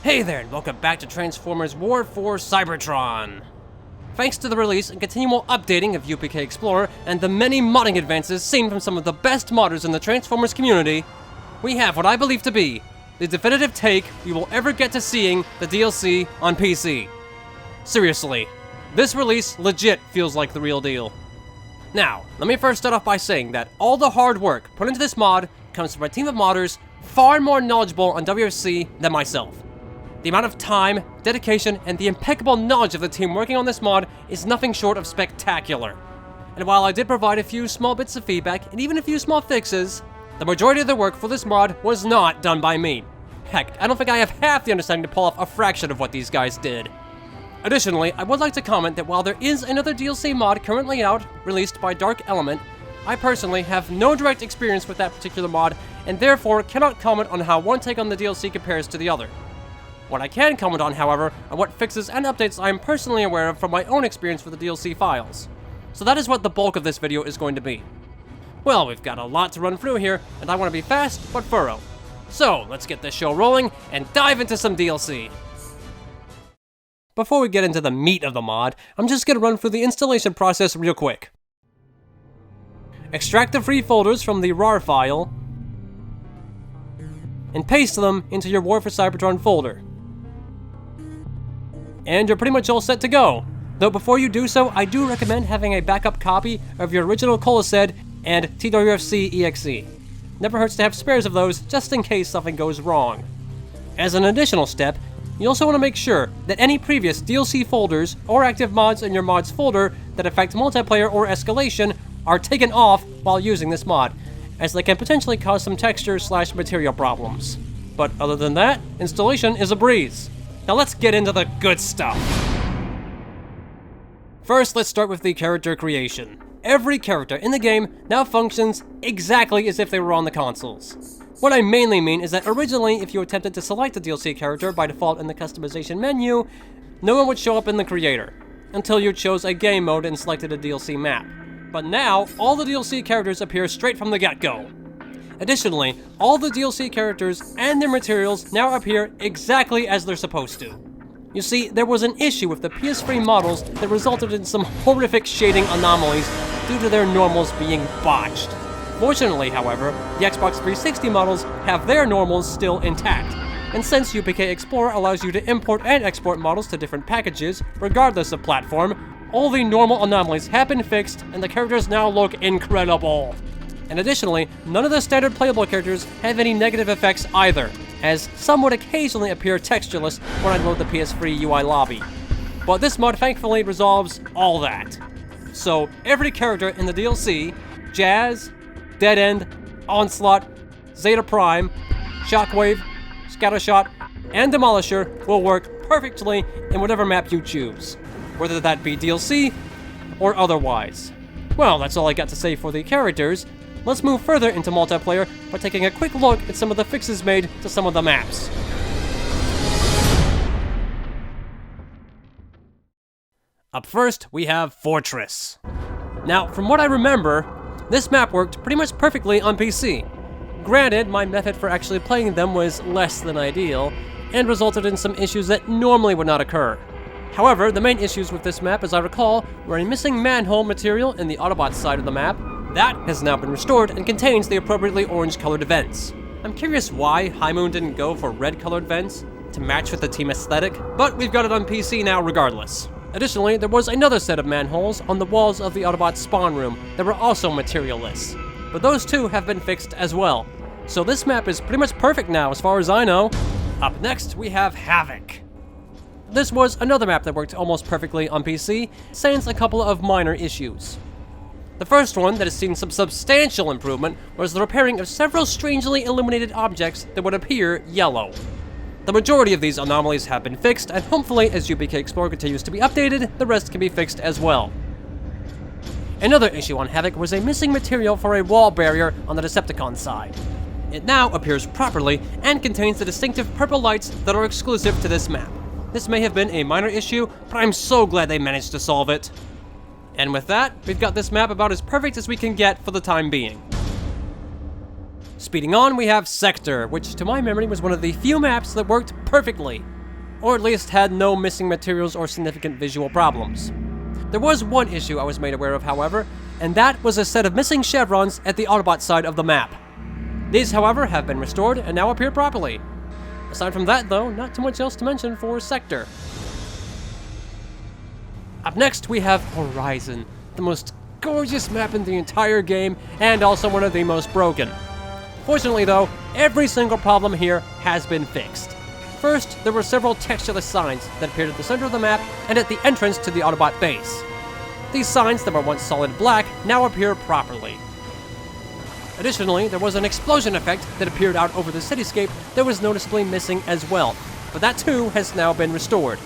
Hey there, and welcome back to Transformers War for Cybertron! Thanks to the release and continual updating of UPK Explorer and the many modding advances seen from some of the best modders in the Transformers community, we have what I believe to be the definitive take we will ever get to seeing the DLC on PC. Seriously, this release legit feels like the real deal. Now, let me first start off by saying that all the hard work put into this mod comes from a team of modders far more knowledgeable on WFC than myself. The amount of time, dedication, and the impeccable knowledge of the team working on this mod is nothing short of spectacular. And while I did provide a few small bits of feedback and even a few small fixes, the majority of the work for this mod was not done by me. Heck, I don't think I have half the understanding to pull off a fraction of what these guys did. Additionally, I would like to comment that while there is another DLC mod currently out, released by Dark Element, I personally have no direct experience with that particular mod, and therefore cannot comment on how one take on the DLC compares to the other. What I can comment on, however, are what fixes and updates I am personally aware of from my own experience with the DLC files. So that is what the bulk of this video is going to be. Well, we've got a lot to run through here, and I want to be fast but thorough. So, let's get this show rolling and dive into some DLC. Before we get into the meat of the mod, I'm just going to run through the installation process real quick. Extract the free folders from the RAR file, and paste them into your War for Cybertron folder. And you're pretty much all set to go. Though before you do so, I do recommend having a backup copy of your original Colased and TWFC EXE. Never hurts to have spares of those, just in case something goes wrong. As an additional step, you also want to make sure that any previous DLC folders or active mods in your mods folder that affect multiplayer or escalation are taken off while using this mod, as they can potentially cause some texture/material problems. But other than that, installation is a breeze. Now let's get into the good stuff. First, let's start with the character creation. Every character in the game now functions exactly as if they were on the consoles. What I mainly mean is that originally, if you attempted to select a DLC character by default in the customization menu, no one would show up in the creator, until you chose a game mode and selected a DLC map. But now, all the DLC characters appear straight from the get-go. Additionally, all the DLC characters and their materials now appear exactly as they're supposed to. You see, there was an issue with the PS3 models that resulted in some horrific shading anomalies due to their normals being botched. Fortunately, however, the Xbox 360 models have their normals still intact, and since UPK Explorer allows you to import and export models to different packages, regardless of platform, all the normal anomalies have been fixed, and the characters now look incredible. And additionally, none of the standard playable characters have any negative effects either, as some would occasionally appear textureless when I load the PS3 UI lobby. But this mod thankfully resolves all that. So, every character in the DLC, Jazz, Dead End, Onslaught, Zeta Prime, Shockwave, Scattershot, and Demolisher will work perfectly in whatever map you choose, whether that be DLC or otherwise. Well, that's all I got to say for the characters. Let's move further into multiplayer by taking a quick look at some of the fixes made to some of the maps. Up first, we have Fortress. Now, from what I remember, this map worked pretty much perfectly on PC. Granted, my method for actually playing them was less than ideal, and resulted in some issues that normally would not occur. However, the main issues with this map, as I recall, were a missing manhole material in the Autobots side of the map. That has now been restored and contains the appropriately orange-colored vents. I'm curious why High Moon didn't go for red-colored vents to match with the team aesthetic, but we've got it on PC now regardless. Additionally, there was another set of manholes on the walls of the Autobot spawn room that were also materialless, but those two have been fixed as well. So this map is pretty much perfect now as far as I know. Up next, we have Havoc. This was another map that worked almost perfectly on PC, sans a couple of minor issues. The first one that has seen some substantial improvement was the repairing of several strangely illuminated objects that would appear yellow. The majority of these anomalies have been fixed, and hopefully as UPK Explorer continues to be updated, the rest can be fixed as well. Another issue on Havoc was a missing material for a wall barrier on the Decepticon side. It now appears properly and contains the distinctive purple lights that are exclusive to this map. This may have been a minor issue, but I'm so glad they managed to solve it. And with that, we've got this map about as perfect as we can get for the time being. Speeding on, we have Sector, which to my memory was one of the few maps that worked perfectly. or at least had no missing materials or significant visual problems. There was one issue I was made aware of, however, and that was a set of missing chevrons at the Autobot side of the map. These, however, have been restored and now appear properly. Aside from that, though, not too much else to mention for Sector. Up next, we have Horizon, the most gorgeous map in the entire game, and also one of the most broken. Fortunately, though, every single problem here has been fixed. First, there were several textureless signs that appeared at the center of the map and at the entrance to the Autobot base. These signs that were once solid black now appear properly. Additionally, there was an explosion effect that appeared out over the cityscape that was noticeably missing as well, but that too has now been restored.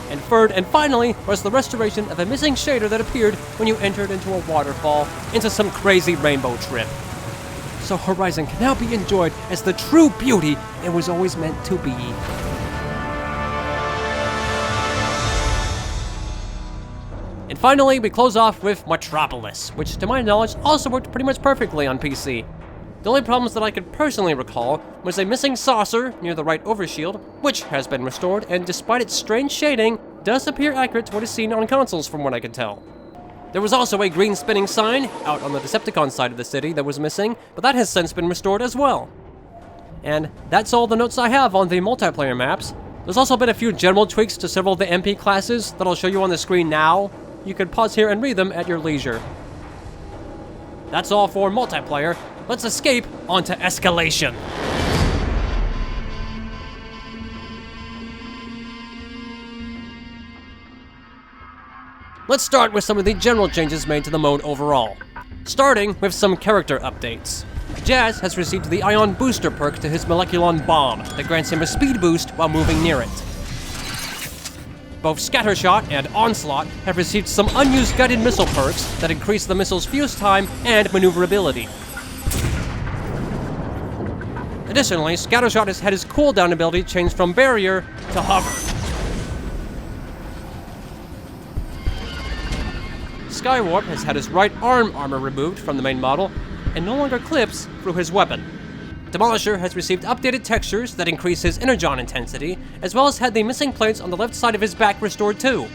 And third and finally was the restoration of a missing shader that appeared when you entered into a waterfall into some crazy rainbow trip. So Horizon can now be enjoyed as the true beauty it was always meant to be. And finally, we close off with Metropolis, which to my knowledge also worked pretty much perfectly on PC. The only problems that I could personally recall was a missing saucer near the right overshield, which has been restored and despite its strange shading, does appear accurate to what is seen on consoles from what I can tell. There was also a green spinning sign out on the Decepticon side of the city that was missing, but that has since been restored as well. And that's all the notes I have on the multiplayer maps. There's also been a few general tweaks to several of the MP classes that I'll show you on the screen now. You can pause here and read them at your leisure. That's all for multiplayer. Let's escape onto Escalation. Let's start with some of the general changes made to the mode overall. Starting with some character updates. Jazz has received the Ion Booster perk to his Moleculon Bomb that grants him a speed boost while moving near it. Both Scattershot and Onslaught have received some unused guided missile perks that increase the missile's fuse time and maneuverability. Additionally, Scattershot has had his cooldown ability changed from Barrier to Hover. Skywarp has had his right arm armor removed from the main model and no longer clips through his weapon. Demolisher has received updated textures that increase his energon intensity, as well as had the missing plates on the left side of his back restored too.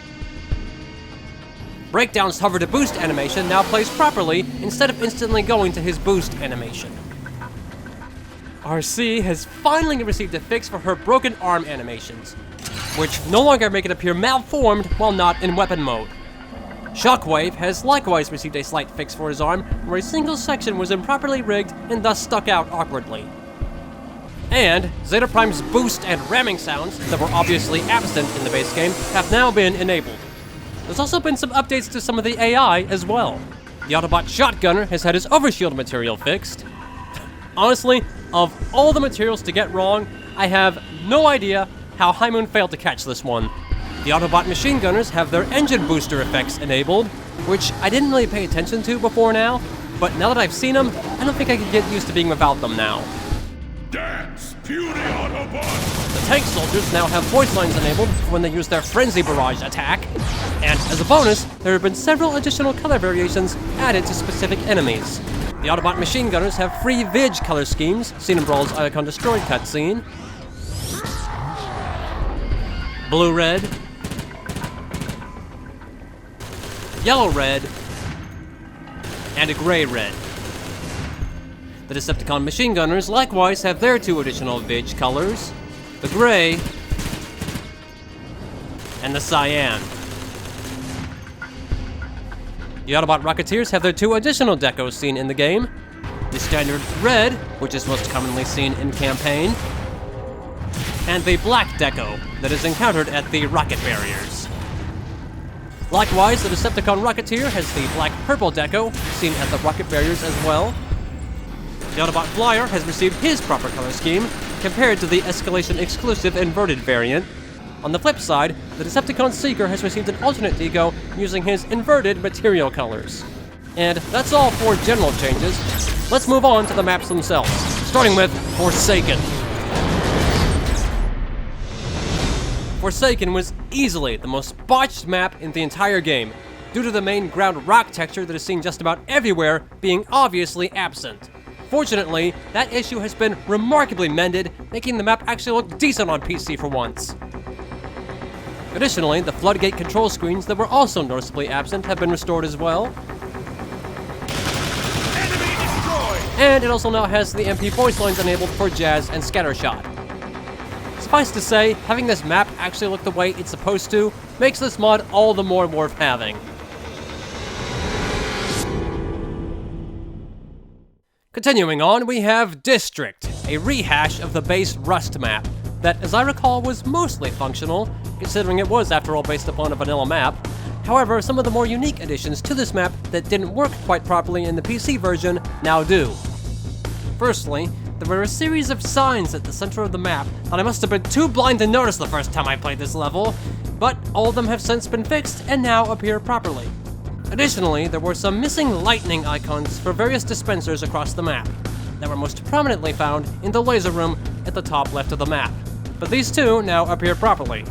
Breakdown's hover to boost animation now plays properly instead of instantly going to his boost animation. RC has finally received a fix for her broken arm animations, which no longer make it appear malformed while not in weapon mode. Shockwave has likewise received a slight fix for his arm, where a single section was improperly rigged and thus stuck out awkwardly. And Zeta Prime's boost and ramming sounds that were obviously absent in the base game have now been enabled. There's also been some updates to some of the AI as well. The Autobot Shotgunner has had his overshield material fixed. Honestly, of all the materials to get wrong, I have no idea how High Moon failed to catch this one. The Autobot Machine Gunners have their engine booster effects enabled, which I didn't really pay attention to before now, but now that I've seen them, I don't think I can get used to being without them now. Dance, Beauty Autobot! The tank soldiers now have voice lines enabled for when they use their Frenzy Barrage attack, and as a bonus, there have been several additional color variations added to specific enemies. The Autobot Machine Gunners have free Vig color schemes, seen in Brawl's Icon Destroyed cutscene. Blue-red, yellow-red, and a gray-red. The Decepticon Machine Gunners likewise have their two additional Vig colors, the gray and the cyan. The Autobot Rocketeers have their two additional decos seen in the game, the standard red, which is most commonly seen in campaign, and the black deco that is encountered at the rocket barriers. Likewise, the Decepticon Rocketeer has the black-purple deco, seen at the rocket barriers as well. The Autobot Flyer has received his proper color scheme, compared to the Escalation-exclusive inverted variant. On the flip side, the Decepticon Seeker has received an alternate deco using his inverted material colors. And that's all for general changes. Let's move on to the maps themselves, starting with Forsaken. Forsaken was easily the most botched map in the entire game, due to the main ground rock texture that is seen just about everywhere being obviously absent. Fortunately, that issue has been remarkably mended, making the map actually look decent on PC for once. Additionally, the floodgate control screens that were also noticeably absent have been restored as well. Enemy destroyed! And it also now has the MP voice lines enabled for Jazz and Scattershot. Suffice to say, having this map actually look the way it's supposed to makes this mod all the more worth having. Continuing on, we have District, a rehash of the base Rust map that, as I recall, was mostly functional, considering it was, after all, based upon a vanilla map. However, some of the more unique additions to this map that didn't work quite properly in the PC version now do. Firstly, there were a series of signs at the center of the map that I must have been too blind to notice the first time I played this level, but all of them have since been fixed and now appear properly. Additionally, there were some missing lightning icons for various dispensers across the map that were most prominently found in the laser room at the top left of the map, but these two now appear properly.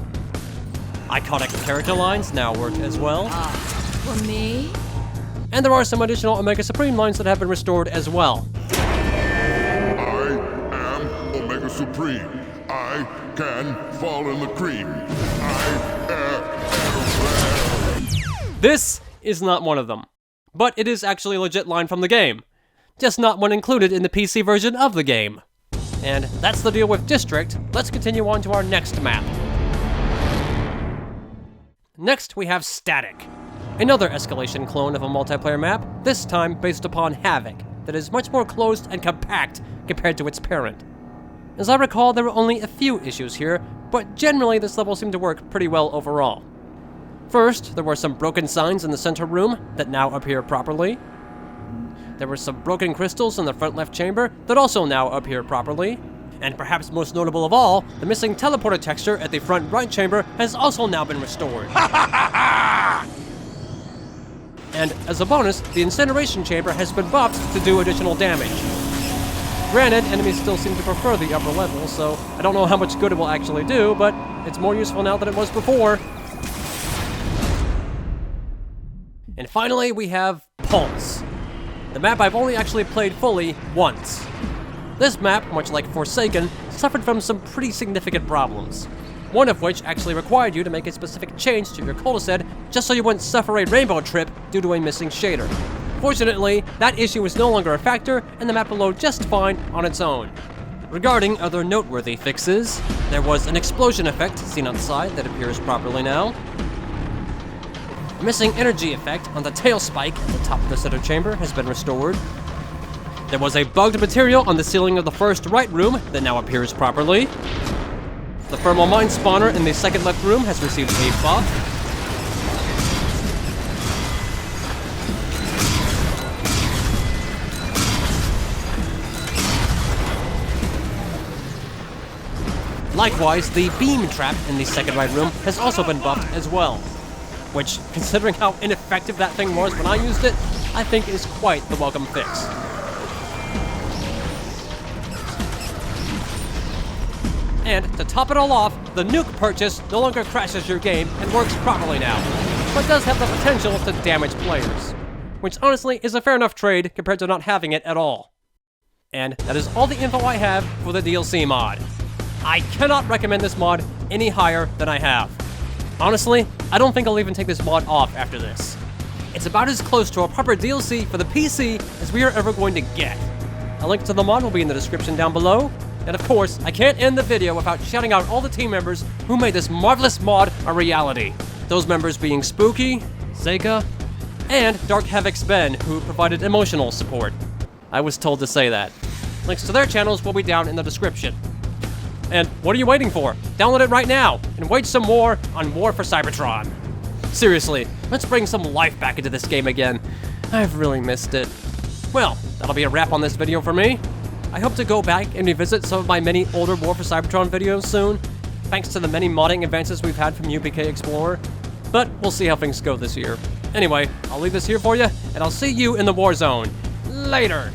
Iconic character lines now work as well. For me? And there are some additional Omega Supreme lines that have been restored as well. I am Omega Supreme. I can fall in the cream. This is not one of them, but it is actually a legit line from the game, just not one included in the PC version of the game. And that's the deal with District. Let's continue on to our next map. Next, we have Static, another Escalation clone of a multiplayer map, this time based upon Havoc, that is much more closed and compact compared to its parent. As I recall, there were only a few issues here, but generally this level seemed to work pretty well overall. First, there were some broken signs in the center room that now appear properly. There were some broken crystals in the front left chamber that also now appear properly. And perhaps most notable of all, the missing teleporter texture at the front right chamber has also now been restored. And as a bonus, the incineration chamber has been buffed to do additional damage. Granted, enemies still seem to prefer the upper level, so I don't know how much good it will actually do, but it's more useful now than it was before. And finally, we have Pulse, the map I've only actually played fully once. This map, much like Forsaken, suffered from some pretty significant problems. One of which actually required you to make a specific change to your cul-de-sac just so you wouldn't suffer a rainbow trip due to a missing shader. Fortunately, that issue is no longer a factor, and the map will load just fine on its own. Regarding other noteworthy fixes, there was an explosion effect seen on the side that appears properly now. A missing energy effect on the tail spike at the top of the center chamber has been restored. There was a bugged material on the ceiling of the first right room that now appears properly. The thermal mine spawner in the second left room has received a buff. Likewise, the beam trap in the second right room has also been buffed as well, which, considering how ineffective that thing was when I used it, I think is quite the welcome fix. And to top it all off, the nuke purchase no longer crashes your game and works properly now, but does have the potential to damage players, which honestly is a fair enough trade compared to not having it at all. And that is all the info I have for the DLC mod. I cannot recommend this mod any higher than I have. Honestly, I don't think I'll even take this mod off after this. It's about as close to a proper DLC for the PC as we are ever going to get. A link to the mod will be in the description down below. And of course, I can't end the video without shouting out all the team members who made this marvelous mod a reality. Those members being Spooky, Ceka, and DarkHavoXBen, who provided emotional support. I was told to say that. Links to their channels will be down in the description. And what are you waiting for? Download it right now, and wage some more on War for Cybertron. Seriously, let's bring some life back into this game again. I've really missed it. Well, that'll be a wrap on this video for me. I hope to go back and revisit some of my many older War for Cybertron videos soon, thanks to the many modding advances we've had from UPK Explorer, but we'll see how things go this year. Anyway, I'll leave this here for you, and I'll see you in the war zone. Later!